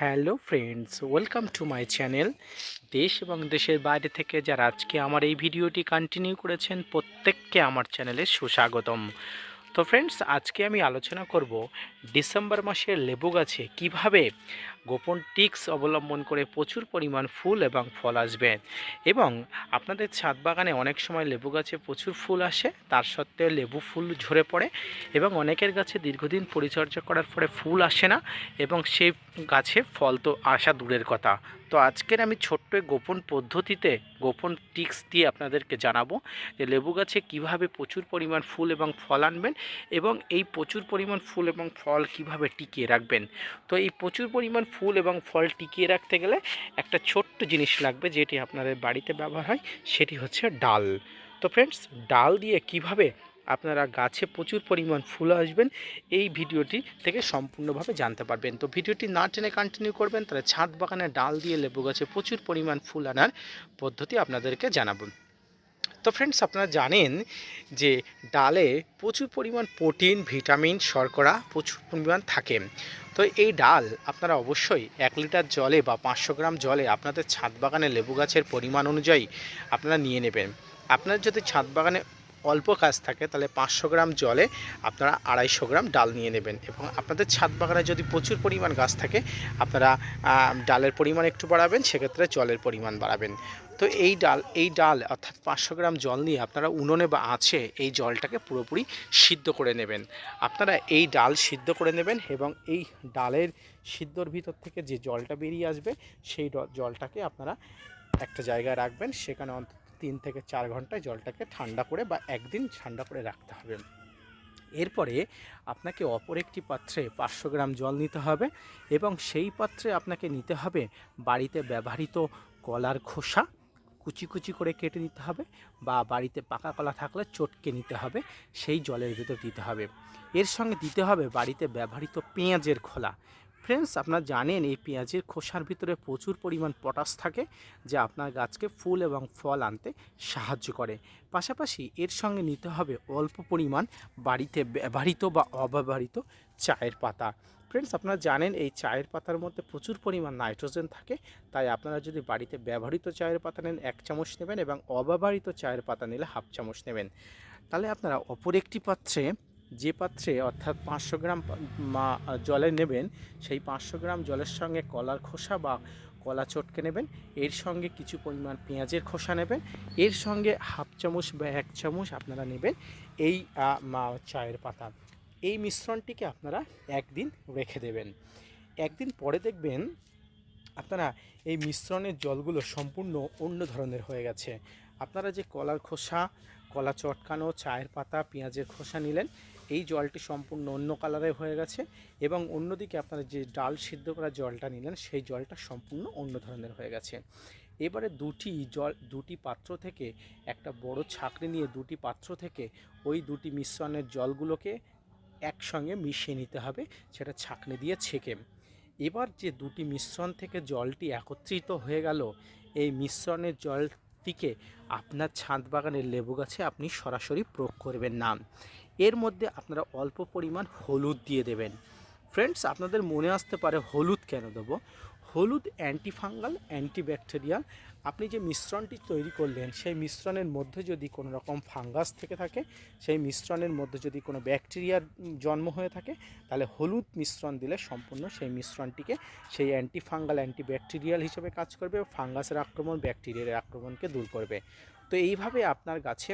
Hello friends, welcome to my channel. দেশ এবং দেশের বাইরে থেকে যারা আজকে আমার এই ভিডিওটি কন্টিনিউ করেছেন প্রত্যেককে আমার চ্যানেলে সুস্বাগতম। তো ফ্রেন্ডস, আজকে আমি আলোচনা করব ডিসেম্বর মাসের লেবু গাছে কিভাবে গোপন টিক্স অবলম্বন করে প্রচুর পরিমাণ ফুল এবং ফল আসবে। এবং আপনাদের ছাদ বাগানে অনেক সময় লেবু গাছে প্রচুর ফুল আসে, তার সত্ত্বেও লেবু ফুল ঝরে পড়ে এবং অনেকের গাছে দীর্ঘদিন পরিচর্যা করার পরে ফুল আসে না এবং সেই গাছে ফল তো আসা দূরের কথা। তো আজকের আমি ছোট্ট গোপন পদ্ধতিতে গোপন টিক্স দিয়ে আপনাদেরকে জানাবো যে লেবু গাছে কিভাবে প্রচুর পরিমাণ ফুল এবং ফল আনবেন এবং এই প্রচুর পরিমাণ ফুল এবং ফল কিভাবে টিকিয়ে রাখবেন। তো এই প্রচুর পরিমাণ ফুল এবং ফল টিকিয়ে রাখতে গেলে একটা ছোট্ট জিনিস লাগবে, যেটি আপনাদের বাড়িতে ব্যবহার হয়, সেটি হচ্ছে ডাল। তো ফ্রেন্ডস, ডাল দিয়ে কিভাবে আপনারা গাছে প্রচুর পরিমাণ ফুল আসবেন এই ভিডিওটি থেকে সম্পূর্ণভাবে জানতে পারবেন। তো ভিডিওটি না টেনে কন্টিনিউ করবেন, তাহলে ছাদ বাগানে ডাল দিয়ে লেবু গাছে প্রচুর পরিমাণ ফুল আনার পদ্ধতি আপনাদেরকে জানাবো। তো ফ্রেন্ডস, আপনারা জানেন যে ডালে প্রচুর পরিমাণ প্রোটিন, ভিটামিন, শর্করা প্রচুর পরিমাণ থাকে। তো এই ডাল আপনারা অবশ্যই 1 লিটার জলে বা 500 গ্রাম জলে আপনাদের ছাদ বাগানে লেবু গাছের পরিমাণ অনুযায়ী আপনারা নিয়ে নেবেন। আপনার যদি ছাদ বাগানে অল্প গাছ থাকে তাহলে 500 গ্রাম জলে আপনারা 250 গ্রাম ডাল নিয়ে নেবেন। এবং আপনাদের ছাদ বাগানে যদি প্রচুর পরিমাণ গাছ থাকে আপনারা ডালের পরিমাণ একটু বাড়াবেন, সেক্ষেত্রে জলের পরিমাণ বাড়াবেন। তো এই ডাল অর্থাৎ 500 গ্রাম জল নিয়ে আপনারা উনুনে বা আঁচে এই জলটাকে পুরোপুরি সিদ্ধ করে নেবেন। আপনারা এই ডাল সিদ্ধ করে নেবেন এবং এই ডালের সিদ্ধর ভিতর থেকে যে জলটা বেরিয়ে আসবে সেই জলটাকে আপনারা একটা জায়গায় রাখবেন। সেখানে অন্তত 3 থেকে 4 ঘন্টায় জলটাকে ঠান্ডা করে বা একদিন ঠান্ডা করে রাখতে হবে। এরপরে আপনাকে অপর একটি পাত্রে 500 গ্রাম জল নিতে হবে এবং সেই পাত্রে আপনাকে নিতে হবে বাড়িতে ব্যবহৃত কলার খোসা, কুচি কুচি করে কেটে নিতে হবে, বা বাড়িতে পাকা কলা থাকলে চটকে নিতে হবে, সেই জলের ভিতর দিতে হবে। এর সঙ্গে দিতে হবে বাড়িতে ব্যবহৃত পেঁয়াজের খোলা। ফ্রেন্ডস, আপনারা জানেন এই পেঁয়াজের খোসার ভিতরে প্রচুর পরিমাণ পটাশ থাকে, যা আপনার গাছকে ফুল এবং ফল আনতে সাহায্য করে। পাশাপাশি এর সঙ্গে নিতে হবে অল্প পরিমাণ বাড়িতে ব্যবহৃত বা অব্যবহৃত চায়ের পাতা। ফ্রেন্ডস, আপনারা জানেন এই চায়ের পাতার মধ্যে প্রচুর পরিমাণ নাইট্রোজেন থাকে, তাই আপনারা যদি বাড়িতে ব্যবহৃত চায়ের পাতা নেন 1 চামচ নেবেন এবং অব্যবহৃত চায়ের পাতা নিলে 1/2 চামচ নেবেন। তাহলে আপনারা অপর একটি পাত্রে, যে পাত্রে অর্থাৎ 500 গ্রাম জলে নেবেন, সেই 500 গ্রাম জলের সঙ্গে কলার খোসা বা কলা চটকে নেবেন, এর সঙ্গে কিছু পরিমাণ পেঁয়াজের খোসা নেবেন, এর সঙ্গে 1/2 চামচ বা 1 চামচ আপনারা নেবেন এই চায়ের পাতা। এই মিশ্রণটিকে আপনারা একদিন রেখে দেবেন। একদিন পরে দেখবেন আপনারা এই মিশ্রণের জলগুলো সম্পূর্ণ অন্য ধরনের হয়ে গেছে। আপনারা যে কলার খোসা, কলা চটকানো, চায়ের পাতা, পেঁয়াজের খোসা নিলেন, এই জলটি সম্পূর্ণ অন্য কালারের হয়ে গেছে এবং অন্যদিকে আপনারা যে ডাল সিদ্ধ করা জলটা নিলেন সেই জলটা সম্পূর্ণ অন্য ধরনের হয়ে গেছে। এবারে দুটি পাত্র থেকে একটা বড় ছাঁকনি নিয়ে দুটি পাত্র থেকে ওই দুটি মিশ্রণের জলগুলোকে একসঙ্গে মিশিয়ে নিতে হবে, সেটা ছাঁকনি দিয়ে ছেঁকে। এবার যে দুটি মিশ্রণ থেকে জলটি একত্রিত হয়ে গেল, এই মিশ্রণের জলটিকে আপনার ছাদ বাগানের লেবু গাছে আপনি সরাসরি প্রয়োগ করবেন না। এর মধ্যে আপনারা অল্প পরিমাণ হলুদ দিয়ে দেবেন। ফ্রেন্ডস, আপনাদের মনে আসতে পারে হলুদ কেন দেবো? হলুদ অ্যান্টিফাঙ্গাল, অ্যান্টিব্যাকটেরিয়াল। আপনি যে মিশ্রণটি তৈরি করলেন সেই মিশ্রণের মধ্যে যদি কোনো রকম ফাঙ্গাস থেকে থাকে, সেই মিশ্রণের মধ্যে যদি কোনো ব্যাকটেরিয়ার জন্ম হয়ে থাকে, তাহলে হলুদ মিশ্রণ দিলে সম্পূর্ণ সেই মিশ্রণটিকে সেই অ্যান্টিফাঙ্গাল, অ্যান্টিব্যাকটেরিয়াল হিসেবে কাজ করবে, ফাঙ্গাসের আক্রমণ, ব্যাকটেরিয়ার আক্রমণকে দূর করবে। তো এইভাবে আপনার গাছে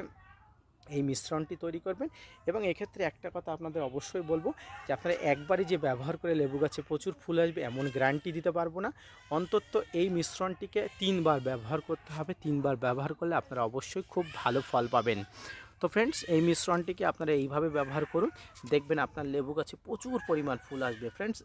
এই মিশ্রণটি তৈরি করবেন। এবং এক্ষেত্রে একটা কথা আপনাদের অবশ্যই বলবো যে আপনারা একবারই যে ব্যবহার করে লেবু গাছে প্রচুর ফুল আসবে এমন গ্যারান্টি দিতে পারবো না। অন্তত এই মিশ্রণটিকে 3 বার ব্যবহার করতে হবে। 3 বার ব্যবহার করলে আপনারা অবশ্যই খুব ভালো ফল পাবেন। তো ফ্রেন্ডস, এই মিশ্রণটিকে আপনারা এইভাবে ব্যবহার করুন, দেখবেন আপনার লেবু গাছে প্রচুর পরিমাণ ফুল আসবে। ফ্রেন্ডস,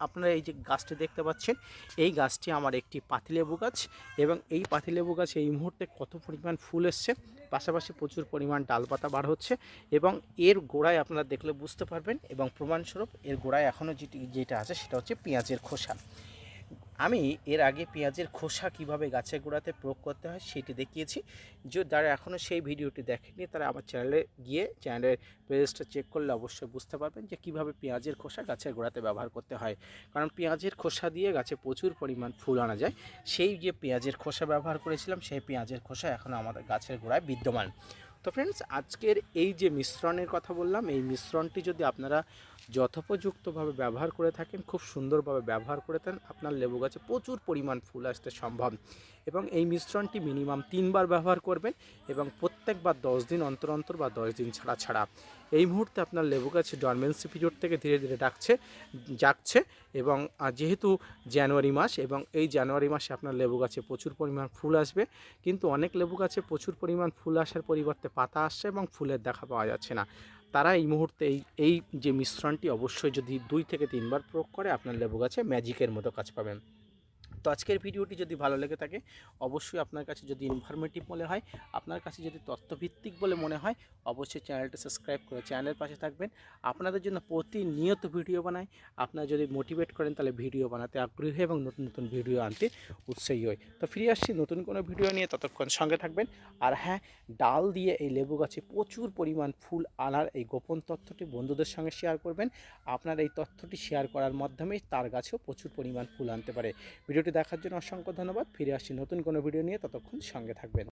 আপনারা এই যে গাছটি দেখতে পাচ্ছেন, এই গাছটি আমার একটি পাতিলেবু গাছ এবং এই পাতিলেবু গাছে এই মুহূর্তে কত পরিমাণ ফুল এসছে, পাশাপাশি প্রচুর পরিমাণ ডালপাতা বার হচ্ছে এবং এর গোড়ায় আপনারা দেখলে বুঝতে পারবেন। এবং প্রমাণস্বরূপ এর গোড়ায় এখনও যেটা আছে সেটা হচ্ছে পেঁয়াজের খোসা। আমি এর আগে পেঁয়াজের খোসা কিভাবে গাছের গোড়াতে প্রয়োগ করতে হয় সেটি দেখিয়েছি। যারা এখনও সেই ভিডিওটি দেখেননি তারা আমার চ্যানেলে গিয়ে চ্যানেলের প্লেলিস্টটা চেক করলে অবশ্যই বুঝতে পারবেন যে কীভাবে পেঁয়াজের খোসা গাছের গোড়াতে ব্যবহার করতে হয়। কারণ পেঁয়াজের খোসা দিয়ে গাছে প্রচুর পরিমাণ ফুল আনা যায়। সেই যে পেঁয়াজের খোসা ব্যবহার করেছিলাম সেই পেঁয়াজের খোসা এখনও আমাদের গাছের গোড়ায় বিদ্যমান। তো ফ্রেন্ডস, আজকের এই যে মিশ্রণের কথা বললাম, এই মিশ্রণটি যদি আপনারা যথোপযুক্তভাবে ব্যবহার করে থাকেন, খুব সুন্দরভাবে ব্যবহার করে থাকেন, আপনার লেবু গাছে প্রচুর পরিমাণ ফুল আসতে সম্ভব। এবং এই মিশ্রণটি মিনিমাম 3বার ব্যবহার করবেন এবং প্রত্যেকবার 10 দিন অন্তর অন্তর বা 10 দিন ছাড়া ছাড়া। এই মুহূর্তে আপনার লেবু গাছে ডরমেন্সি পিরিয়ড থেকে ধীরে ধীরে যাচ্ছে। এবং যেহেতু জানুয়ারি মাস, এবং এই জানুয়ারি মাসে আপনার লেবু গাছে প্রচুর পরিমাণ ফুল আসবে, কিন্তু অনেক লেবু গাছে প্রচুর পরিমাণ ফুল আসার পরিবর্তে পাতা আসছে এবং ফুলের দেখা পাওয়া যাচ্ছে না। তারা এই মুহূর্তে এই যে মিশ্রণটি অবশ্যই যদি 2 থেকে 3বার প্রয়োগ করে আপনার লেবু গাছে ম্যাজিকের মতো কাজ পাবেন। তো আজকের ভিডিওটি যদি ভালো লেগে থাকে, অবশ্যই আপনার কাছে যদি ইনফরমেটিভ মনে হয়, আপনার কাছে যদি তথ্যভিত্তিক বলে মনে হয়, অবশ্যই চ্যানেলটা সাবস্ক্রাইব করে চ্যানেলের পাশে থাকবেন। আপনাদের জন্য প্রতিনিয়ত ভিডিও বানাই। আপনারা যদি মোটিভেট করেন তাহলে ভিডিও বানাতে আগ্রহী হয় এবং নতুন নতুন ভিডিও আনতে উৎসাহী হয়। তো ফিরে আসছি নতুন কোনো ভিডিও নিয়ে, ততক্ষণ সঙ্গে থাকবেন। আর হ্যাঁ, ডাল দিয়ে এই লেবু গাছে প্রচুর পরিমাণ ফুল আনার এই গোপন তথ্যটি বন্ধুদের সঙ্গে শেয়ার করবেন। আপনার এই তথ্যটি শেয়ার করার মাধ্যমেই তার গাছেও প্রচুর পরিমাণ ফুল আনতে পারে। ভিডিওটি দেখার জন্য অসংখ্য ধন্যবাদ। ফিরে আসছি নতুন কোনো ভিডিও নিয়ে, ততক্ষণ সঙ্গে থাকবেন।